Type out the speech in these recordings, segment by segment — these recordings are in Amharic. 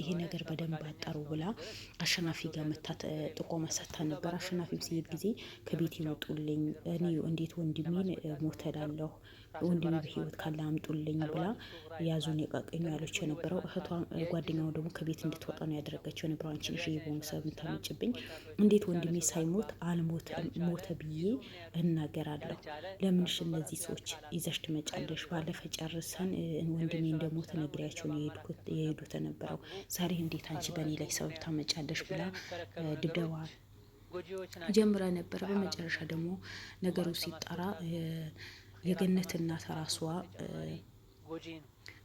ይሄ ነገር በደንብ አጣሩ ብላ አሸናፊ ጋር መታት ጥቆማ ሰጥታ ነበር። አሸናፊም ሲሄድ ጊዜ ከቤት ይወጡልኝ፣ እኔ እንዴት ወንድሜን ሞተ እላለሁ፣ ወንድሜ በህይወት ካለ አምጡልኝ ብላ ያዙን የቃቀኙ ያለች የነበረው። እህቷም ጓደኛው ደግሞ ከቤት እንድትወጣ ነው ያደረገችው የነበረው። አንቺ ነሽ የሆኑ ሰብ የምታመጭብኝ፣ እንዴት ወንድሜ ሳይሞት ሞተ ብዬ እናገራለሁ? ለምንሽ እነዚህ ሰዎች ይዘሽ ትመጫለሽ? ባለፈ ጨርሰን ወንድሜ እንደሞተ ነግሪያቸው ነው የሄዱት የነበረው። ዛሬ እንዴት አንቺ በእኔ ላይ ሰበብ ታመጫለሽ? ብላ ድብደባ ጀምራ ነበረ። በመጨረሻ ደግሞ ነገሩ ሲጣራ የገነት እናት ራሷ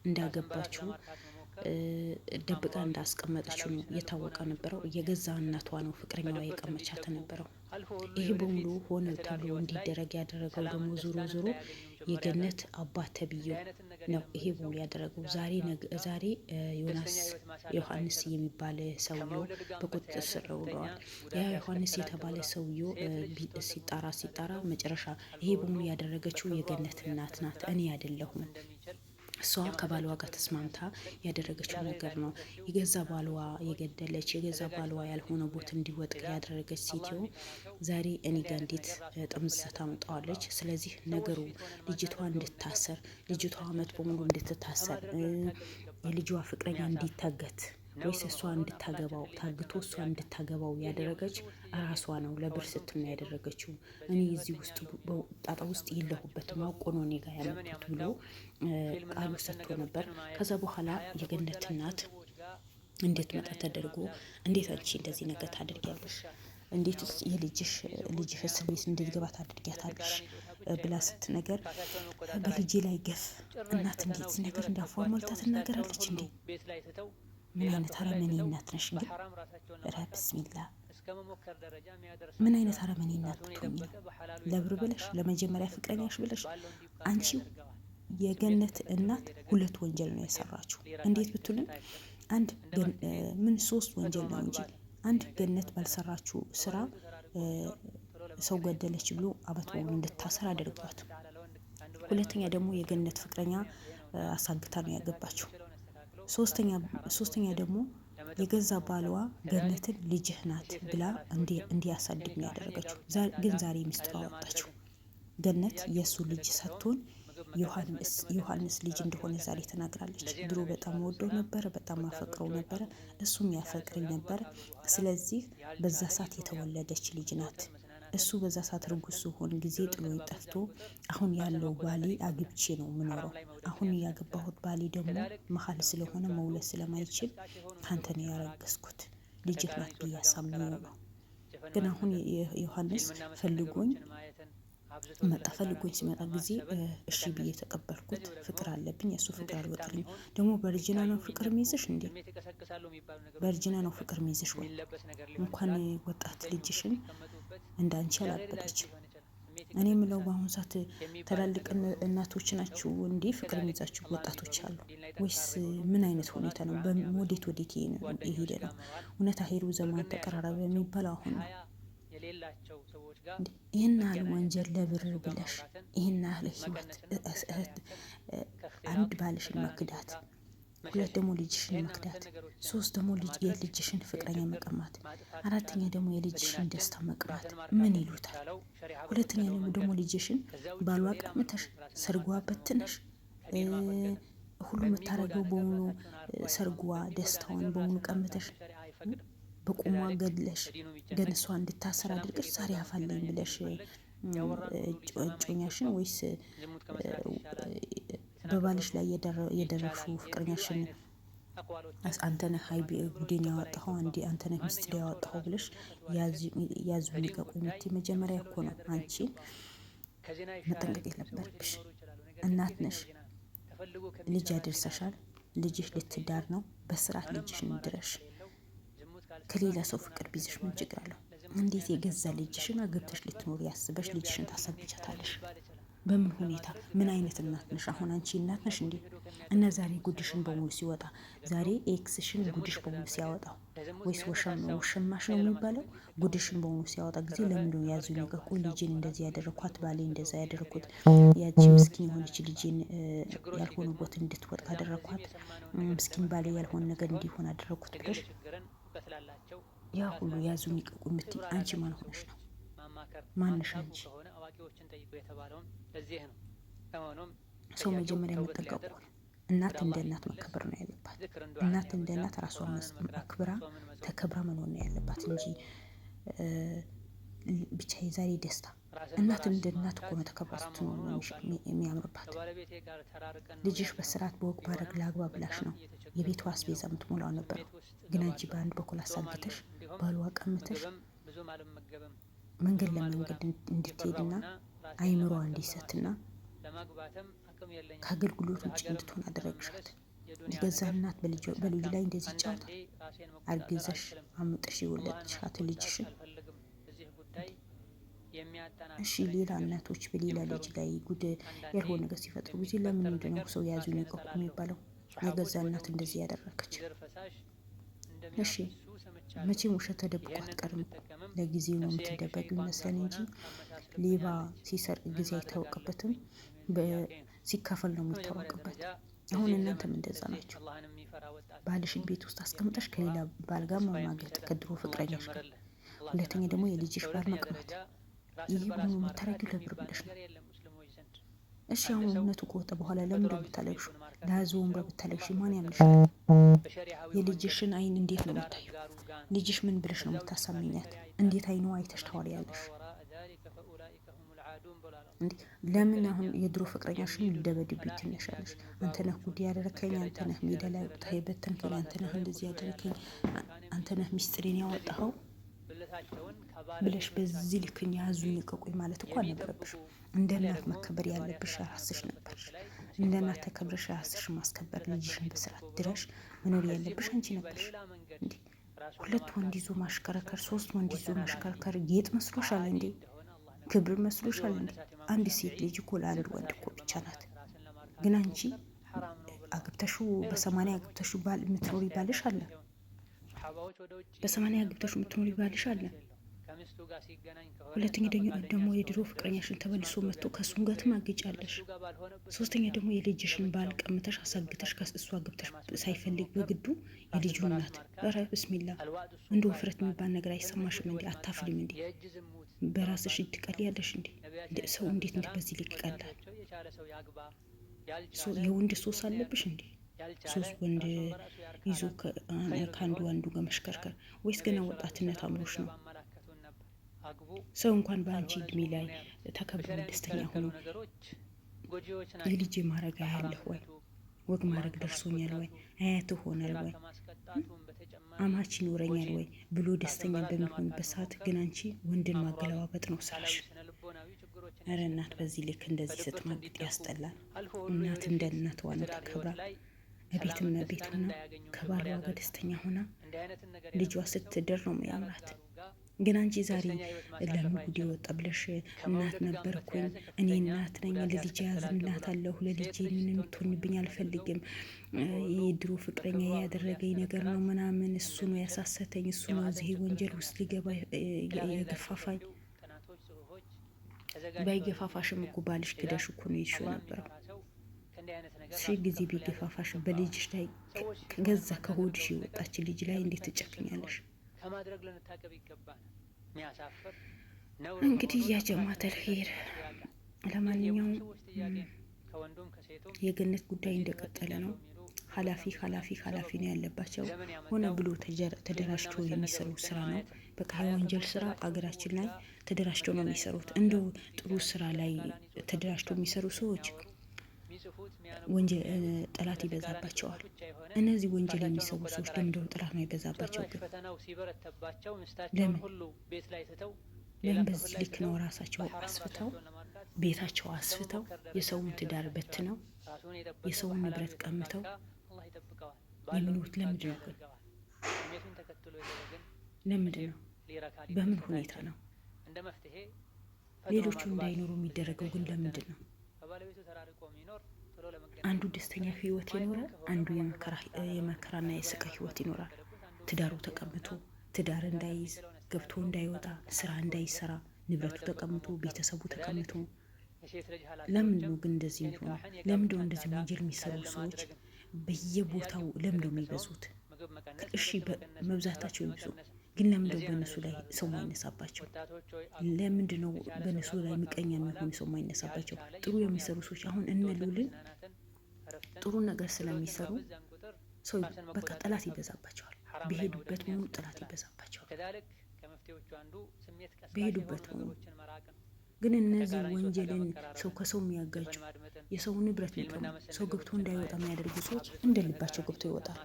እንዳገባችው ደብቃ እንዳስቀመጠችው ነው የታወቀ ነበረው። የገዛ እናቷ ነው ፍቅረኛዋ የቀመቻት ነበረው። ይህ በሙሉ ሆነ ተብሎ እንዲደረግ ያደረገው ደግሞ ዞሮ የገነት አባት ተብዬው ነው ይሄ በሙሉ ያደረገው። ዛሬ ዮሐንስ የሚባል ሰውዬው በቁጥጥር ስር ውለዋል። ያ ዮሐንስ የተባለ ሰውዬው ሲጣራ መጨረሻ ይሄ በሙሉ ያደረገችው የገነት እናት ናት፣ እኔ አይደለሁም። እሷ ከባሏ ጋር ተስማምታ ያደረገችው ነገር ነው። የገዛ ባሏ የገደለች፣ የገዛ ባሏ ያልሆነ ቦት እንዲወጥቅ ያደረገች ሴትዮ ዛሬ እኔ ጋር እንዴት ጥምዝ ታመጣዋለች? ስለዚህ ነገሩ ልጅቷ እንድታሰር፣ ልጅቷ አመት በሙሉ እንድትታሰር፣ የልጇ ፍቅረኛ እንዲታገት ወይስ እሷ እንድታገባው ታግቶ እሷ እንድታገባው ያደረገች ራሷ ነው። ለብር ስትል ነው ያደረገችው። እኔ እዚህ ውስጥ ጣጣ ውስጥ የለሁበትም፣ አውቆ ነው እኔ ጋር ያመጡት ብሎ ቃሉ ሰጥቶ ነበር። ከዛ በኋላ የገነት እናት እንዴት መጣ ተደርጎ እንዴት አንቺ እንደዚህ ነገር ታደርጊያለሽ? እንዴትስ የልጅሽ እስር ቤት እንድትገባ ታደርጊያታለሽ? ብላ ስትነገር በልጄ ላይ ገፍ እናት እንዴት ነገር እንዳፏ ሞልታ ትናገራለች እንዴ? ምን አይነት አረመኔ እናት ነሽ ግን! ኧረ ብስሚላ ምን አይነት አረመኔ እናት ብትሆኚ ነው? ለብር ብለሽ ለመጀመሪያ ፍቅረኛሽ ብለሽ አንቺ የገነት እናት 2 ወንጀል ነው የሰራችው። እንዴት ብትሉን ምን 3 ወንጀል ነው እንጂ አንድ ገነት ባልሰራችው ስራ ሰው ገደለች ብሎ አመት ሙሉ እንድታሰር አድርጓት። ሁለተኛ ደግሞ የገነት ፍቅረኛ አሳግታ ነው ያገባችው። ሶስተኛ ደግሞ የገዛ ባሏ ገነትን ልጅህ ናት ብላ እንዲያሳድግ ነው ያደረገችው። ግን ዛሬ ሚስጥር አወጣችው። ገነት የእሱ ልጅ ሳትሆን ዮሐንስ ልጅ እንደሆነ ዛሬ ተናግራለች። ድሮ በጣም ወደው ነበረ፣ በጣም አፈቅረው ነበረ፣ እሱም ያፈቅረኝ ነበረ። ስለዚህ በዛ ሰዓት የተወለደች ልጅ ናት። እሱ በዛ ሰዓት ርጉዝ ሲሆን ጊዜ ጥሎ ጠፍቶ አሁን ያለው ባሌ አግብቼ ነው የምኖረው። አሁን ያገባሁት ባሌ ደግሞ መሀል ስለሆነ መውለድ ስለማይችል ካንተ ነው ያረገዝኩት፣ ልጅህ ናት ብዬ አሳምኜው ነው። ግን አሁን ዮሐንስ ፈልጎኝ ሲመጣ ጊዜ እሺ ብዬ ተቀበልኩት። ፍቅር አለብኝ፣ እሱ ፍቅር አልወጣልኝ። ደግሞ በእርጅና ነው ፍቅር ሚይዝሽ እንዴ? በእርጅና ነው ፍቅር ሚይዝሽ ወይ? እንኳን ወጣት ልጅሽን እንዳንቺ አላበደችም። እኔ የምለው በአሁኑ ሰዓት ትላልቅ እናቶች ናችሁ እንዴ ፍቅር የሚይዛችሁ ወጣቶች አሉ ወይስ ምን አይነት ሁኔታ ነው? ወዴት የሄደ ነው? እውነት አሄሩ ዘማን ተቀራረበ የሚባለው አሁን ነው። ይህን ያህል ወንጀል ለብር ብለሽ ይህን ያህል ህይወት አንድ ባልሽን መክዳት፣ 2 ደግሞ ልጅሽን መክዳት፣ 3 ደግሞ የልጅሽን ፍቅረኛ መቀማት፣ 4ኛ ደግሞ የልጅሽን ደስታ መቅማት ምን ይሉታል? 2ኛ ደግሞ ልጅሽን ባሏ ቀምተሽ ሰርጓ በትነሽ ሁሉ የምታረገው በሙሉ ሰርጓ ደስታዋን በሙሉ ቀምተሽ በቁሟ ገድለሽ ግን እሷ እንድታሰር አድርገሽ ዛሬ አፋለኝ ብለሽ እጮኛሽን ወይስ በባልሽ ላይ የደረሽው ፍቅረኛሽን አንተነህ ሀይቢ ጉዴን ያወጣኸው አንተነህ ሚስጥር ያወጣኸው ብለሽ ያዙ ሊቀቁ የምትይ መጀመሪያ እኮ ነው አንቺ መጠንቀቅ የነበረብሽ። እናት ነሽ፣ ልጅ ያደርሰሻል፣ ልጅሽ ልትዳር ነው። በስርዓት ልጅሽን ድረሽ። ከሌላ ሰው ፍቅር ቢይዝሽ ምን ችግር አለው? እንዴት የገዛ ልጅሽን አግብተሽ ልትኖር ያስበሽ ልጅሽን ታሰብቻታለሽ? በምን ሁኔታ? ምን አይነት እናት ነሽ? አሁን አንቺ እናት ነሽ እንዴ? እና ዛሬ ጉድሽን በሙሉ ሲወጣ ዛሬ ኤክስሽን ጉድሽ በሙሉ ሲያወጣው ወይስ ወሸማሽ ነው የሚባለው? ጉድሽን በሙሉ ሲያወጣ ጊዜ ለምንድነው ያዙ ይልቀቁ፣ ልጅን እንደዚህ ያደረኳት፣ ባሌ እንደዛ ያደረኩት፣ ያቺ ምስኪን የሆነች ልጅን ያልሆነ ቦታ እንድትወጥ ካደረኳት፣ ምስኪን ባሌ ያልሆነ ነገር እንዲሆን አደረኩት ብለሽ ያ ሁሉ ያዙ ይልቀቁ የምትይ አንቺ ማን ሆነሽ ነው? ማንሽ አንቺ? ሰው መጀመሪያ የምጠንቀቁ እናት እንደ እናት መከበር ነው ያለባት። እናት እንደ እናት ራሷን አክብራ ተከብራ መኖር ነው ያለባት እንጂ ብቻ የዛሬ ደስታ እናት እንደ እናት እኮ ነው ተከብራ ስትኖር ነው የሚያምርባት። ልጅሽ በስርዓት በወግ ባረግ ለአግባብ ብላሽ ነው የቤቷ አስቤዛ የምትሞላው ነበር። ግን አንቺ በአንድ በኩል አሳግተሽ ባሏ ቀምተሽ መንገድ ለመንገድ እንድትሄድና አይምሯ እንዲሰትና ከአገልግሎት ውጭ እንድትሆን አደረግሻት። የገዛ እናት በልጅ ላይ እንደዚህ ይጫወታል? አርግዘሽ አምጠሽ የወለድሻት ልጅሽን እሺ፣ ሌላ እናቶች በሌላ ልጅ ላይ ጉድ ያልሆነ ነገር ሲፈጥሩ ጊዜ ለምንድን ነው ሰው ያዙኝ ይቀቁ የሚባለው? የገዛ እናት እንደዚህ ያደረገች። እሺ፣ መቼም ውሸት ተደብቆ አትቀርም እኮ። ለጊዜው ነው የምትደበቅ ይመስለን እንጂ ሌባ ሲሰርቅ ጊዜ አይታወቅበትም፣ ሲካፈል ነው የሚታወቅበት። አሁን እናንተም እንደዛ ናቸው። ባልሽን ቤት ውስጥ አስቀምጠሽ ከሌላ ባል ጋር መማገጥ ከድሮ ፍቅረኛሽ ጋር፣ ሁለተኛ ደግሞ የልጅሽ ባል መቅማት። ይህ ሁሉ የምታረጊው ለብር ብለሽ ነው። እሺ አሁን እውነቱ ከወጣ በኋላ ለምን እንደምታለቅሹ ለያዘውን ብታለቅሽ ማን ያምንሻል? የልጅሽን አይን እንዴት ነው የምታዩ? ልጅሽ ምን ብለሽ ነው የምታሳምኛት? እንዴት አይኗ አይተሽ ታወሪያለሽ? ለምን አሁን የድሮ ፍቅረኛሽን ልደበድብኝ ትነሻለሽ? አንተ ነህ ጉድ ያደረከኝ፣ አንተ ነህ ሜዳ ላይ ወጥተህ የበተንከኝ፣ አንተ ነህ እንደዚህ ያደረከኝ፣ አንተ ነህ ሚስጥሬን ያወጣኸው ብለሽ በዚህ ልክኝ ያዙኝ ልቀቁኝ ማለት እኮ አልነበረብሽም። እንደ እናት መከበር ያለብሽ ራስሽ ነበርሽ። እንደ እናት ተከብረሽ ራስሽ ማስከበር፣ ልጅሽን በስርዓት ድረሽ መኖር ያለብሽ አንቺ ነበርሽ። እንዴ 2 ወንድ ይዞ ማሽከረከር፣ 3 ወንድ ይዞ ማሽከረከር ጌጥ መስሎሻል እንዴ? ክብር መስሎሻል እንዴ? አንድ ሴት ልጅ እኮ ለአንድ ወንድ እኮ ብቻ ናት። ግን አንቺ አግብተሹ በ80 አግብተሹ ባል የምትኖሪ ባልሽ አለ። በ80 አግብተሹ የምትኖሪ ባልሽ አለ። ሁለተኛ ደግሞ የድሮ ፍቅረኛሽን ተመልሶ መጥቶ ከእሱም ጋር ትማግጫለሽ። ሶስተኛ ደግሞ የልጅሽን ባል ቀምተሽ አሳግተሽ ከእሱ አግብተሽ ሳይፈልግ በግዱ የልጁ እናት። ኧረ ብስሚላ እንደ ውፍረት የሚባል ነገር አይሰማሽም እንዴ? አታፍልም እንዴ? በራስሽ እጅ ትቀልያለሽ እንዴ? ሰው እንዴት በዚህ ልክ ይቀላል? የወንድ ሶስ አለብሽ እንዴ? 3 ወንድ ይዞ ከአንዱ ጋር መሽከርከር ወይስ ገና ወጣትነት አምሮሽ ነው? ሰው እንኳን በአንቺ እድሜ ላይ ተከብሮ ደስተኛ ሆኖ የልጅ ማረግ ያለህ ወይ ወግ ማድረግ ደርሶኛል ወይ አያት ሆናል ወይ አማች ይኖረኛል ወይ ብሎ ደስተኛ በሚሆንበት ሰዓት ግን አንቺ ወንድን ማገለባበጥ ነው ስራሽ። ኧረ እናት በዚህ ልክ እንደዚህ ስትማግጥ ያስጠላል። እናት እንደ እናት ዋና ተከብራ በቤትም ቤት ሆና ከባሏ ጋር ደስተኛ ሆና ልጇ ስትድር ነው የሚያምራት። ግን አንቺ ዛሬ ለምን ጉድ ወጣ ብለሽ እናት ነበርኩኝ እኔ እናት ነኝ፣ ለልጄ ያዝንላታለሁ፣ ለልጄ ምንም ትሆንብኝ አልፈልግም፣ የድሮ ፍቅረኛ ያደረገኝ ነገር ነው ምናምን፣ እሱ ነው ያሳሰተኝ፣ እሱ ነው እዚህ ወንጀል ውስጥ ሊገባ የገፋፋኝ። ባይገፋፋሽም እኮ ባልሽ ግዳሽ እኮ ነው ይሾ ነበረው። ሺህ ጊዜ ቢገፋፋሽ በልጅሽ ላይ ከገዛ ከሆድሽ የወጣች ልጅ ላይ እንዴት ትጨክኛለሽ? እንግዲህ ያ ጀማተል ኸይር፣ ለማንኛውም የገነት ጉዳይ እንደቀጠለ ነው። ኃላፊ ነው ያለባቸው። ሆነ ብሎ ተደራጅቶ የሚሰሩ ስራ ነው። በቃ የወንጀል ስራ አገራችን ላይ ተደራጅተው ነው የሚሰሩት። እንደው ጥሩ ስራ ላይ ተደራጅተው የሚሰሩ ሰዎች ወንጀል ጠላት ይበዛባቸዋል። እነዚህ ወንጀል የሚሰሩ ሰዎች ለምንድነው ጠላት ነው ይበዛባቸው? ግን ለምን በዚህ ልክ ነው ራሳቸው አስፍተው ቤታቸው አስፍተው የሰውን ትዳር በትነው የሰውን ንብረት ቀምተው የሚኖሩት? ለምንድን ነው ግን? ለምንድን ነው? በምን ሁኔታ ነው ሌሎቹ እንዳይኖሩ የሚደረገው ግን? ለምንድን ነው? አንዱ ደስተኛ ህይወት ይኖራል፣ አንዱ የመከራና የስቃይ ህይወት ይኖራል። ትዳሩ ተቀምጦ ትዳር እንዳይይዝ ገብቶ እንዳይወጣ ስራ እንዳይሰራ ንብረቱ ተቀምጦ ቤተሰቡ ተቀምጦ ለምንድን ነው ግን እንደዚህ የሚሆነው? ለምንድን ነው እንደዚህ ወንጀል የሚሰሩ ሰዎች በየቦታው ለምንድን ነው የሚበዙት? እሺ መብዛታቸው ይብዙ፣ ግን ለምንድን ነው በእነሱ ላይ ሰው ማይነሳባቸው? ለምንድን ነው በእነሱ ላይ ምቀኛ የሚሆኑ ሰው ማይነሳባቸው? ጥሩ የሚሰሩ ሰዎች አሁን እነ ሉልን ጥሩ ነገር ስለሚሰሩ ሰው በቃ ጠላት ይበዛባቸዋል። በሄዱበት ሙሉ ጠላት ይበዛባቸዋል። በሄዱበት ሙሉ ግን እነዚህ ወንጀልን ሰው ከሰው የሚያጋጩ የሰው ንብረት የሚቀሙ ሰው ገብቶ እንዳይወጣ የሚያደርጉ ሰዎች እንደ ልባቸው ገብቶ ይወጣል።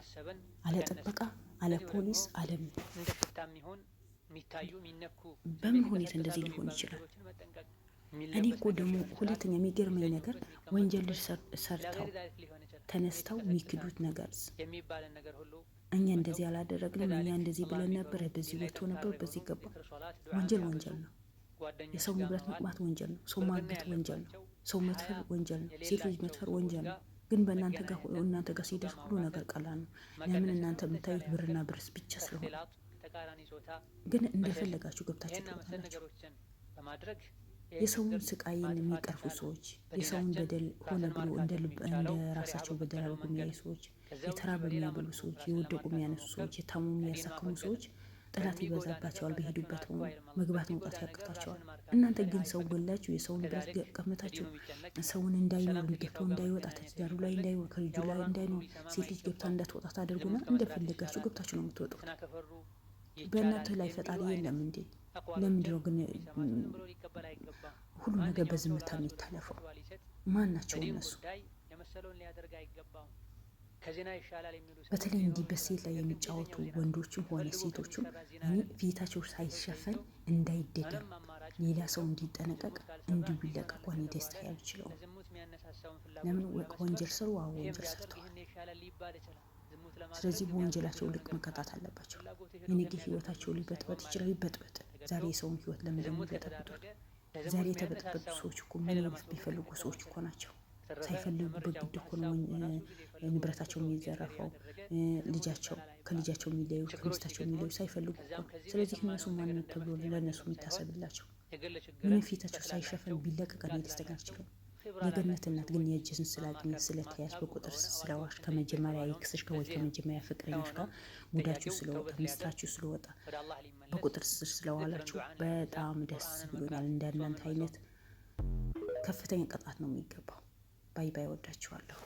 አለ ጥበቃ፣ አለ ፖሊስ፣ አለምን በምን ሁኔታ እንደዚህ ሊሆን ይችላል? እኔ እኮ ደግሞ ሁለተኛ የሚገርመኝ ነገር ወንጀል ሰርተው ተነስተው የሚክዱት ነገር እኛ እንደዚህ አላደረግንም፣ እኛ እንደዚህ ብለን ነበር፣ በዚህ ወጥቶ ነበር፣ በዚህ ገባ። ወንጀል ወንጀል ነው። የሰው ንብረት መቅማት ወንጀል ነው። ሰው ማገት ወንጀል ነው። ሰው መድፈር ወንጀል ነው። ሴት ልጅ መድፈር ወንጀል ነው። ግን እናንተ ጋር ሲደርስ ሁሉ ነገር ቀላል ነው። ለምን? እናንተ የምታዩት ብርና ብርስ ብቻ ስለሆነ። ግን እንደፈለጋችሁ ገብታችሁ ትወጣላችሁ። የሰውን ስቃይን የሚቀርፉ ሰዎች፣ የሰውን በደል ሆነ ብሎ እንደ ራሳቸው በደል አድርጎ የሚያዩ ሰዎች፣ የተራበ የሚያበሉ ሰዎች፣ የወደቁ የሚያነሱ ሰዎች፣ የታመሙ የሚያሳክሙ ሰዎች ጠላት ይበዛባቸዋል። በሄዱበት ሆኖ መግባት መውጣት ያቅታቸዋል። እናንተ ግን ሰው ገላችሁ የሰውን ብረት ቀምታችሁ ሰውን እንዳይኖር ገብቶ እንዳይወጣ ትዳሩ ላይ እንዳይኖር ከልጁ ላይ እንዳይኖር ሴት ልጅ ገብታ እንዳትወጣ ታደርጉና እንደፈለጋችሁ ገብታችሁ ነው የምትወጡት። በእናንተ ላይ ፈጣሪ የለም እንዴ? ለምንድን ነው ግን ሁሉ ነገር በዝምታ የሚታለፈው? ማን ናቸው እነሱ? በተለይ እንዲህ በሴት ላይ የሚጫወቱ ወንዶችም ሆነ ሴቶችም ፊታቸው ሳይሸፈን እንዳይደገም ሌላ ሰው እንዲጠነቀቅ እንዲሁ ቢለቀቁ እኔ ደስታ ያልችለው። ለምን ወንጀል ስሩ? አዎ ወንጀል ሰርተዋል። ስለዚህ በወንጀላቸው ልክ መቀጣት አለባቸው። የነገ ህይወታቸው ሊበጥበጥ ይችላል፣ ይበጥበጥ። ዛሬ የሰውን ህይወት ለምን እንደሚበጠብጡት? ዛሬ የተበጠበጡ ሰዎች እኮ መኖር ቢፈልጉ ሰዎች እኮ ናቸው። ሳይፈልጉ በግድ እኮ ነው ንብረታቸው የሚዘረፈው፣ ከልጃቸው የሚለዩ ከሚስታቸው የሚለዩ ሳይፈልጉ እኮ። ስለዚህ እነሱ ማንነት ተብሎ ለእነሱ የሚታሰብላቸው ምንም ፊታቸው ሳይሸፈን ቢለቀቅ እኔ ደስተኛ አልችልም። የገነት እናት ግን የእጅን ስላገኘሽ ስለተያዝ በቁጥር ስለዋሽ ከመጀመሪያ ይክስሽ ከመጀመሪያ ፍቅረኛሽ ጋር ጉዳችሁ ስለወጣ ሚስታችሁ ስለወጣ በቁጥር ስር ስለዋላችሁ በጣም ደስ ብሎኛል። እንደናንተ አይነት ከፍተኛ ቅጣት ነው የሚገባው። ባይ ባይ። ወዳችኋለሁ።